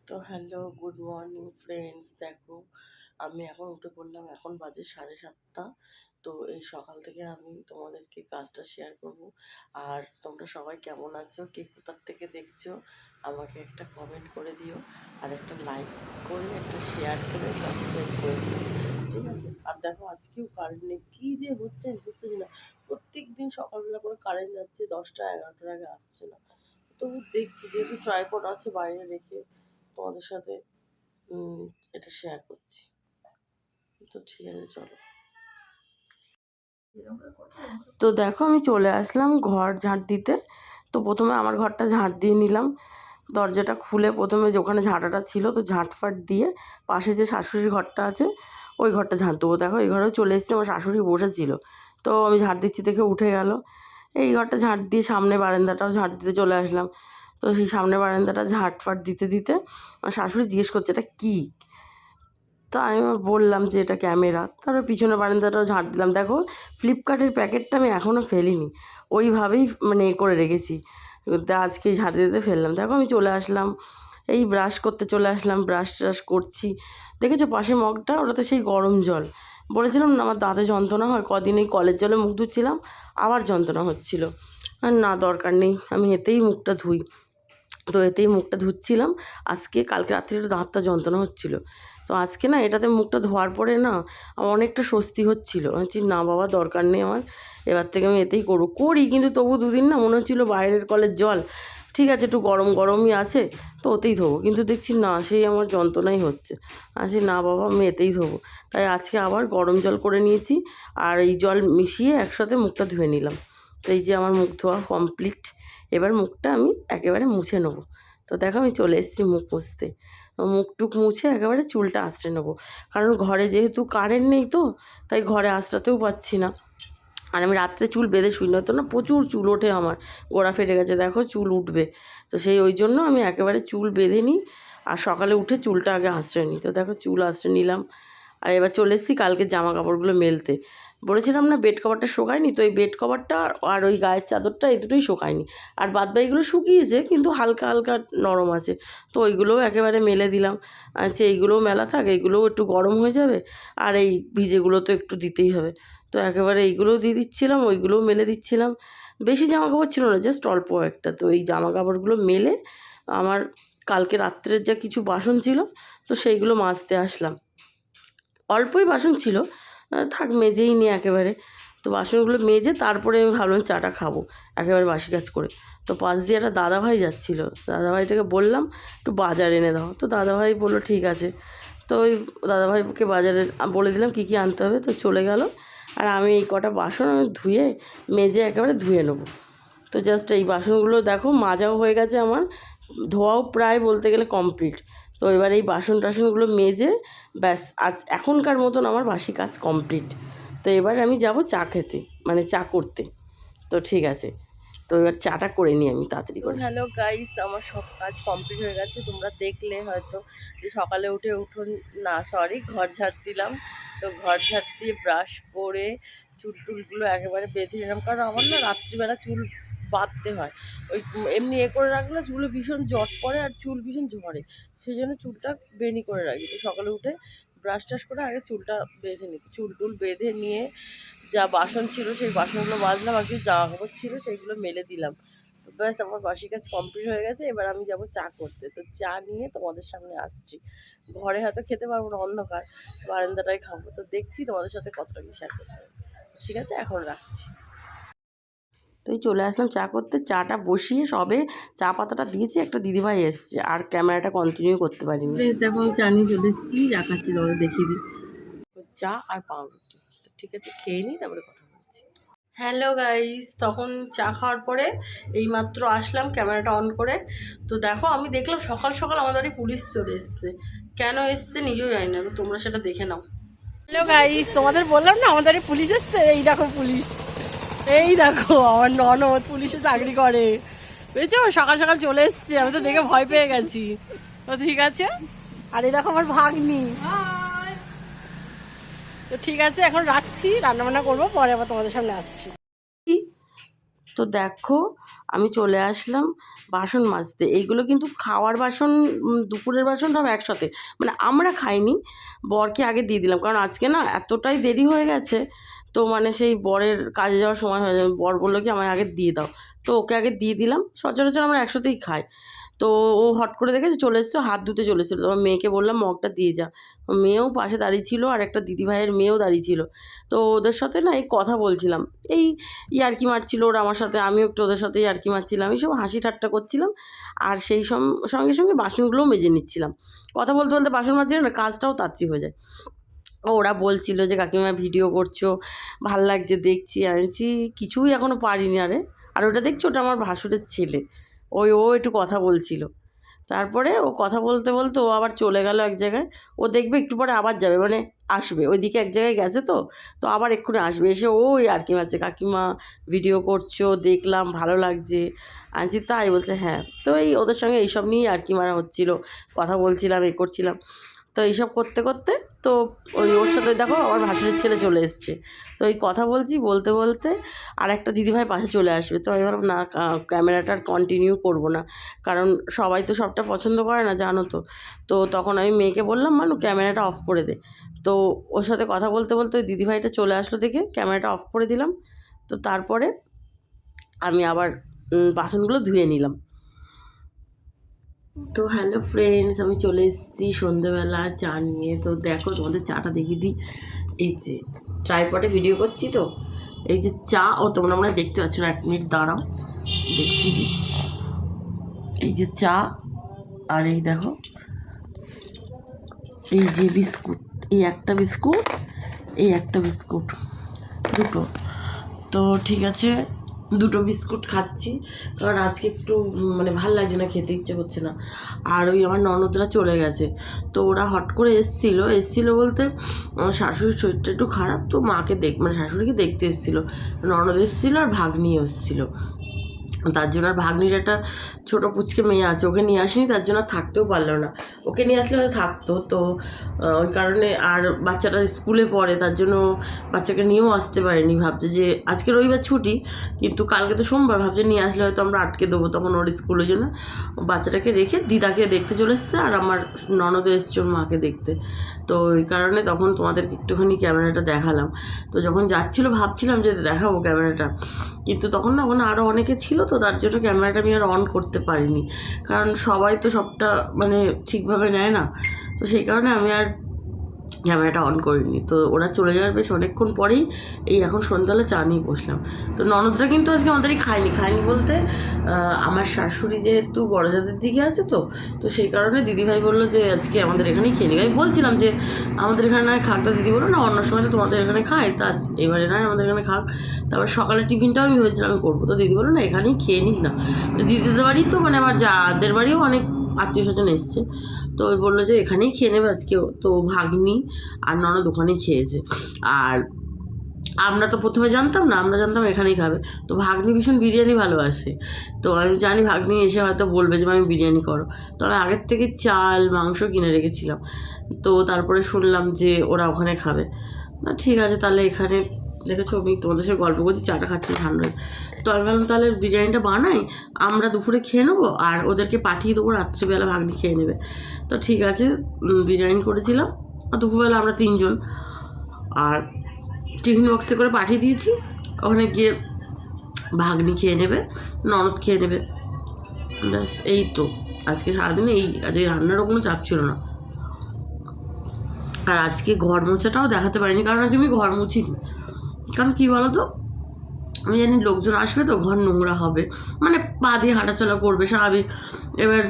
তো hello, good morning friends. দেখো, আমি এখন উঠে পড়লাম, এখন বাজে 7:30। তো এই সকাল থেকে আমি তোমাদেরকে কাজটা শেয়ার করব। আর তোমরা সবাই কেমন আছো, কে কোথার থেকে দেখছো, আমাকে একটা কমেন্ট করে দিও, আর একটা লাইক করে, একটা শেয়ার করে, সাবস্ক্রাইব করে দিও, ঠিক আছে? আর দেখো, আজকেও কারেন্ট নেই, কী যে হচ্ছে আমি বুঝতেছি না। প্রত্যেক দিন সকালবেলা করে কারেন্ট যাচ্ছে, 10টা 11টার আগে আসছে না। তবু দেখছি, যেহেতু ট্রাইপড আছে বাইরে রেখে তোমাদের সাথে উম, এটা শেয়ার করছি। তো ঠিক আছে, চলো। তো দেখো, আমি চলে আসলাম ঘর ঝাঁট দিতে। তো প্রথমে আমার ঘরটা ঝাঁট দিয়ে নিলাম। দরজাটা খুলে প্রথমে যে ওখানে ঝাঁটাটা ছিল, তো ঝাঁটফাট দিয়ে পাশে যে শাশুড়ির ঘরটা আছে ওই ঘরটা ঝাঁট দেবো। দেখো, এই ঘরেও চলে এসেছে, আমার শাশুড়ি বসেছিল। তো আমি ঝাঁট দিচ্ছি দেখে উঠে গেল। এই ঘরটা ঝাঁট দিয়ে সামনে বারান্দাটাও ঝাঁট দিতে চলে আসলাম। তো সেই সামনে বারান্দাটা ঝাঁটফাট দিতে দিতে আমার শাশুড়ি জিজ্ঞেস করছে এটা কী। তো আমি বললাম যে এটা ক্যামেরা। তারপর পিছনে বারান্দাটাও ঝাঁট দিলাম। দেখো, ফ্লিপকার্টের প্যাকেটটা আমি এখনও ফেলিনি, ওইভাবেই মানে এ করে রেখেছি। আজকেই ঝাঁট দিতে ফেললাম। দেখো, আমি চলে আসলাম, এই ব্রাশ করতে চলে আসলাম, ব্রাশ ট্রাশ করছি। দেখেছো পাশে মগটা, ওটাতে সেই গরম জল। বলেছিলাম না আমার দাঁতে যন্ত্রণা হয়, কদিন এই কলের জলে মুখ ধুচ্ছিলাম, আবার যন্ত্রণা হচ্ছিল। আর না, দরকার নেই, আমি এতেই মুখটা ধুই। তো এতেই মুখটা ধুচ্ছিলাম। আজকে কালকে রাত্রে একটু দাঁতটা যন্ত্রণা হচ্ছিল, তো আজকে না এটাতে মুখটা ধোয়ার পরে না আমার অনেকটা স্বস্তি হচ্ছিল। আমি বলছি না বাবা, দরকার নেই আমার, এবার থেকে আমি এতেই করি। কিন্তু তবু দুদিন না মনে হচ্ছিলো বাইরের কলের জল ঠিক আছে, একটু গরম গরমই আছে, তো ওতেই ধোবো। কিন্তু দেখছি না, সেই আমার যন্ত্রণাই হচ্ছে। আছি না বাবা, আমি এতেই ধোবো। তাই আজকে আবার গরম জল করে নিয়েছি, আর এই জল মিশিয়ে একসাথে মুখটা ধুয়ে নিলাম। তো এই যে আমার মুখ ধোয়া কমপ্লিট। এবার মুখটা আমি একেবারে মুছে নেবো। তো দেখো, আমি চলে এসেছি মুখ মুছতে। মুখ টুক মুছে একেবারে চুলটা আঁচড়ে নেবো, কারণ ঘরে যেহেতু কারেন্ট নেই, তো তাই ঘরে আঁচড়াতেও পাচ্ছি না। আর আমি রাত্রে চুল বেঁধে শুই, নয়তো না প্রচুর চুল ওঠে আমার, গোড়া ফেটে গেছে, দেখো চুল উঠবে। তো ওই জন্য আমি একেবারে চুল বেঁধে নিই, আর সকালে উঠে চুলটা আগে আঁচড়ে নিই। তো দেখো, চুল আঁচড়ে নিলাম। আর এবার চলে এসেছি কালকে জামা কাপড়গুলো মেলতে। বলেছিলাম না বেড কভারটা শোকায়নি, তো এই বেড কভারটা আর ওই গায়ের চাদরটা এই দুটোই শোকায়নি। আর বাদবাকিগুলো শুকিয়েছে, কিন্তু হালকা হালকা নরম আছে। তো ওইগুলোও একেবারে মেলে দিলাম। আচ্ছা, এইগুলোও মেলা থাক, এইগুলোও একটু গরম হয়ে যাবে, আর এই ভিজেগুলো তো একটু দিতেই হবে। তো একেবারে এইগুলোও দিয়ে দিচ্ছিলাম, ওইগুলোও মেলে দিচ্ছিলাম। বেশি জামা কাপড় ছিল না, জাস্ট অল্প একটা। তো এই জামা কাপড়গুলো মেলে আমার কালকে রাত্রের যা কিছু বাসন ছিল, তো সেইগুলো মাজতে আসলাম। অল্পই বাসন ছিল, থাক মেজেই নি একেবারে। তো বাসনগুলো মেজে তারপরে আমি ভাবলাম চাটা খাবো একেবারে বাসি কাজ করে। তো পাশ দিয়ে একটা দাদাভাই যাচ্ছিলো, দাদাভাইটাকে বললাম একটু বাজার এনে দাও। তো দাদাভাই বললো ঠিক আছে। তো ওই দাদাভাইকে বাজারে বলে দিলাম কী কী আনতে হবে, তো চলে গেল। আর আমি এই কটা বাসন আমি ধুয়ে মেজে একেবারে ধুয়ে নেবো। তো জাস্ট এই বাসনগুলো দেখো মাজাও হয়ে গেছে আমার, ধোয়াও প্রায় বলতে গেলে কমপ্লিট। তো এবার এই বাসন টাসনগুলো মেজে ব্যাস, আজ এখনকার মতন আমার বাসি কাজ কমপ্লিট। তো এবার আমি যাব চা খেতে, মানে চা করতে। তো ঠিক আছে, তো এবার চাটা করে নিই আমি তাড়াতাড়ি করে। হ্যালো গাইস, আমার সব কাজ কমপ্লিট হয়ে গেছে। তোমরা দেখলে হয়তো যে সকালে উঠোন, না সরি, ঘর ঝাড় দিলাম। তো ঘর ঝাড় দিয়ে ব্রাশ করে চুল টুলগুলো একেবারে বেঁধে নিলাম, কারণ আমার না রাত্রিবেলা চুল বাঁধতে হয়। ওই এমনি করে রাখলে চুলে ভীষণ জট পড়ে, আর চুল ভীষণ ঝরে, সেই জন্য চুলটা বেনি করে রাখি। তো সকালে উঠে ব্রাশ টাশ করে আগে চুলটা বেঁধে নিই। চুল টুল বেঁধে নিয়ে যা বাসন ছিল সেই বাসনগুলো মাজলাম, আর কিছু জামা কাপড় ছিল সেইগুলো মেলে দিলাম। তো ব্যাস, আমার বাসি কাজ কমপ্লিট হয়ে গেছে। এবার আমি যাব চা করতে। তো চা নিয়ে তোমাদের সামনে আসছি। ঘরে হয়তো খেতে পারবো না, অন্ধকার, বারান্দাটায় খাবো। তো দেখছি তোমাদের সাথে কতটা কি শেয়ার করতে হবে। ঠিক আছে, এখন রাখছি। তো এই চলে আসলাম চা করতে। চাটা বসিয়ে সবে চা পাতাটা দিয়েছি, একটা দিদিভাই এসছে, আর ক্যামেরাটা কন্টিনিউ করতে পারিনি। বেশ, দেখো আমি চা নিয়ে চলে এসেছি, চা খাচ্ছি, তোমাদের দেখিয়ে দিই। চা আর পাউরুটি। তো ঠিক আছে, খেয়ে নিই, তারপরে কথা বলছি। হ্যালো গাইস, তখন চা খাওয়ার পরে এইমাত্র আসলাম ক্যামেরাটা অন করে। তো দেখো, আমি দেখলাম সকাল সকাল আমাদের বাড়ি পুলিশ চলে এসছে। কেন এসছে নিজেও জানি না, তোমরা সেটা দেখে নাও। হ্যালো গাইস, তোমাদের বললাম না আমাদের বাড়ি পুলিশ এসছে। এই দেখো পুলিশ, এই দেখো আমার ননদ পুলিশে চাকরি করে, বুঝেছো? সকাল সকাল চলে এসছে, আমি তো দেখে ভয় পেয়ে গেছি। তো ঠিক আছে, আর এই দেখো আমার ভাগ্নি। তো ঠিক আছে, এখন রাখছি, রান্নাবান্না করবো, পরে আবার তোমাদের সামনে আসছি। তো দেখো, আমি চলে আসলাম বাসন মাজতে। এইগুলো কিন্তু খাওয়ার বাসন, দুপুরের বাসন সব একসাথে, মানে আমরা খাইনি, বরকে আগে দিয়ে দিলাম, কারণ আজকে না এতটাই দেরি হয়ে গেছে, তো মানে সেই বরের কাজে যাওয়ার সময় হয়ে যাবে। বর বললো কি আমায় আগে দিয়ে দাও, তো ওকে আগে দিয়ে দিলাম। সচরাচর আমরা একসাথেই খাই। তো ও হট করে দেখে চলে এসেছে, হাত ধুতে চলে এসেছিলো। তোমার মেয়েকে বললাম মগটা দিয়ে যা। মেয়েও পাশে দাঁড়িয়ে ছিল, আর একটা দিদিভাইয়ের মেয়েও দাঁড়িয়ে ছিল। তো ওদের সাথে না এই কথা বলছিলাম, এই ইয়ার্কি মারছিল ওরা আমার সাথে, আমিও একটু ওদের সাথে ইয়ার্কি মারছিলাম, এই সব হাসি ঠাট্টা করছিলাম। আর সেই সঙ্গে সঙ্গে বাসনগুলোও মেজে নিচ্ছিলাম। কথা বলতে বলতে বাসন মাজছিলাম না, কাজটাও তাড়াতাড়ি হয়ে যায়। ওরা বলছিল যে কাকিমা ভিডিও করছো, ভাল লাগছে দেখছি। আনছি কিছুই এখনও পারিনি। আর ওটা দেখছো, ওটা আমার ভাসুরের ছেলে, ও একটু কথা বলছিল। তারপরে ও কথা বলতে বলতে ও আবার চলে গেল এক জায়গায়। ও দেখবে একটু পরে আবার যাবে, মানে আসবে, ওইদিকে এক জায়গায় গেছে, তো আবার এক্ষুনি আসবে। এসে ওই আর কি মারছে, কাকিমা ভিডিও করছো দেখলাম, ভালো লাগছে। আনছি তাই বলছে হ্যাঁ। তো এই ওদের সঙ্গে এইসব নিয়েই আর কি মারা হচ্ছিলো, কথা বলছিলাম, করছিলাম। তো এইসব করতে করতে তো ওর সাথে দেখো আমার ভাসুরের ছেলে চলে এসছে। তো এই কথা বলতে বলতে আর একটা দিদিভাই পাশে চলে আসবে। তো আমি ভাবলাম না, ক্যামেরাটা কন্টিনিউ করব না, কারণ সবাই তো সবটা পছন্দ করে না, জানো তো। তো তখন আমি মেয়েকে বললাম মানু ক্যামেরাটা অফ করে দে। তো ওর সাথে কথা বলতে বলতে ওই দিদিভাইটা চলে আসলো দেখে ক্যামেরাটা অফ করে দিলাম। তো তারপরে আমি আবার বাসনগুলো ধুয়ে নিলাম। তো হ্যালো ফ্রেন্ডস, আমি চলে এসেছি সন্ধ্যেবেলা চা নিয়ে। তো দেখো তোমাদের চাটা দেখিয়ে দিই। এই যে ট্রাইপডে ভিডিও করছি, তো এই যে চা, তোমরা মনে হয় দেখতে পাচ্ছ না, 1 মিনিট দাঁড়াও দেখিয়ে দিই। এই যে চা, আর এই দেখো এই যে বিস্কুট, এই একটা বিস্কুট, এই একটা বিস্কুট, দুটো। তো ঠিক আছে, দুটো বিস্কুট খাচ্ছি, কারণ আজকে একটু মানে ভাল লাগছে না, খেতে ইচ্ছে করছে না। আর ওই আমার ননদরা চলে গেছে, তো ওরা হট করে এসছিলো বলতে আমার শাশুড়ির শরীরটা একটু খারাপ, তো মাকে মানে শাশুড়িকে দেখতে এসেছিলো। ননদ এসেছিলো আর ভাগ্নি এসেছিলো, তার জন্য। আর ভাগ্নির একটা ছোটো পুচকে মেয়ে আছে, ওকে নিয়ে আসিনি, তার জন্য থাকতেও পারলো না। ওকে নিয়ে আসলে হয়তো থাকতো, তো ওই কারণে। আর বাচ্চাটা স্কুলে পড়ে, তার জন্য বাচ্চাকে নিয়েও আসতে পারিনি। ভাবছে যে আজকে রবিবার ছুটি, কিন্তু কালকে তো সোমবার, ভাবছে নিয়ে আসলে হয়তো আমরা আটকে দেবো তখন ওর স্কুলের জন্য। বাচ্চাটাকে রেখে দিদাকে দেখতে চলে এসছে, আর আমার ননদও এসছে ওর মাকে দেখতে। তো ওই কারণে তখন তোমাদেরকে একটুখানি ক্যামেরাটা দেখালাম। তো যখন যাচ্ছিলো ভাবছিলাম যে দেখাবো ক্যামেরাটা, কিন্তু তখন না ওখানে আরও অনেকে ছিল, তো তার জন্য ক্যামেরাটা আমি আর অন করতে পারিনি, কারণ সবাই তো সবটা মানে ঠিকভাবে নেয় না। তো সেই কারণে আমি আর ক্যামেরাটা অন করিনি। তো ওরা চলে যাওয়ার বেশ অনেকক্ষণ পরেই এই এখন সন্ধ্যাবেলা চা নিয়ে বসলাম। তো ননদরা কিন্তু আজকে আমাদেরই খায়নি বলতে আমার শাশুড়ি যেহেতু বড়জাদের দিকে আছে, তো সেই কারণে দিদিভাই বললো যে আজকে আমাদের এখানেই খেয়ে নিই। আমি বলছিলাম যে আমাদের এখানে নয় খাক, তা দিদি বললো না অন্য সময় তো তোমাদের এখানে খায়, তা এবারে নয় আমাদের এখানে খাক। তারপর সকালে টিফিনটাও আমি ভেবেছিলাম আমি করবো, তো দিদি বললো না এখানেই খেয়ে নিক না। তো দিদিদের বাড়ি তো মানে আমার যাদের বাড়িও অনেক আত্মীয় স্বজন এসছে, তো ওই বললো যে এখানেই খেয়ে নেবে আজকেও। তো ভাগ্নি আর ননদ ওখানেই খেয়েছে। আর আমরা তো প্রথমে জানতাম না, আমরা জানতাম এখানেই খাবে। তো ভাগ্নি ভীষণ বিরিয়ানি ভালোবাসে, তো আমি জানি ভাগ্নি এসে হয়তো বলবে যে আমি বিরিয়ানি করো। তো আমি আগের থেকে চাল মাংস কিনে রেখেছিলাম। তো তারপরে শুনলাম যে ওরা ওখানে খাবে, না ঠিক আছে তাহলে এখানে। দেখেছো আমি তোমাদের সাথে গল্প করছি, চাটা খাচ্ছি ঠান্ডা। তো আমি ভাবলাম তাহলে বিরিয়ানিটা বানাই, আমরা দুপুরে খেয়ে নেবো, আর ওদেরকে পাঠিয়ে দেবো রাত্রিবেলা, ভাগ্নি খেয়ে নেবে। তো ঠিক আছে, বিরিয়ানি করেছিলাম, আর দুপুরবেলা আমরা 3 জন, আর টিফিন বক্সে করে পাঠিয়ে দিয়েছি। ওখানে গিয়ে ভাগ্নি খেয়ে নেবে, ননদ খেয়ে নেবে, ব্যাস। এই তো আজকে সারাদিনে আজকে রান্নারও কোনো চাপ ছিল না। আর আজকে ঘর মোছাটাও দেখাতে পারিনি, কারণ আজ আমি ঘর মুছিনি। কারণ কী বলো তো, আমি জানি লোকজন আসবে তো ঘর নোংরা হবে, মানে পা দিয়ে হাঁটাচলা করবে স্বাভাবিক। এবার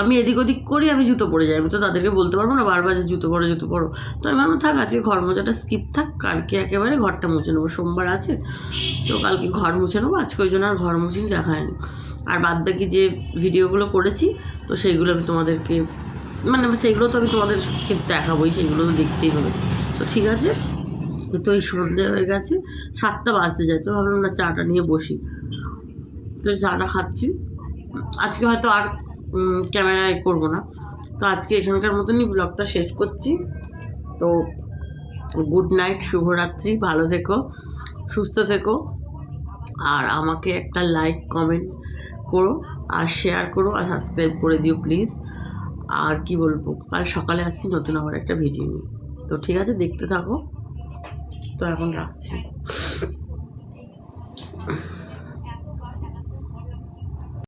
আমি এদিক ওদিক করি, আমি জুতো পরে যাই, আমি তো তাদেরকে বলতে পারবো না বারবার যে জুতো পরো। তো আমি ভাবলাম থাক আজকে ঘর মোছাটা স্কিপ থাক, কালকে একেবারে ঘরটা মুছে নেবো, সোমবার আছে তো কালকে ঘর মুছে নেবো। আজকে ওই জন্য আর ঘর মুছিনি, দেখায়নি। আর বাদবাকি যে ভিডিওগুলো করেছি, তো সেইগুলো আমি তোমাদেরকে মানে সেইগুলো তো আমি তোমাদেরকে দেখাবোই, সেগুলো তো দেখতেই হবে। তো ঠিক আছে, তো এই সন্ধে হয়ে গেছে, 7টা বাজতে যায়। তো ভাবলাম না চাটা নিয়ে বসি, তো চাটা খাচ্ছি। আজকে হয়তো আর ক্যামেরায় করবো না, তো আজকে এখানকার মতনই ব্লগটা শেষ করছি। তো গুড নাইট, শুভরাত্রি, ভালো থেকো, সুস্থ থেকো, আর আমাকে একটা লাইক কমেন্ট করো, আর শেয়ার করো, আর সাবস্ক্রাইব করে দিও প্লিজ। আর কি বলবো, কাল সকালে আসছি নতুন আবার একটা ভিডিও নিয়ে। তো ঠিক আছে, দেখতে থাকো। তো এখন রাখছি।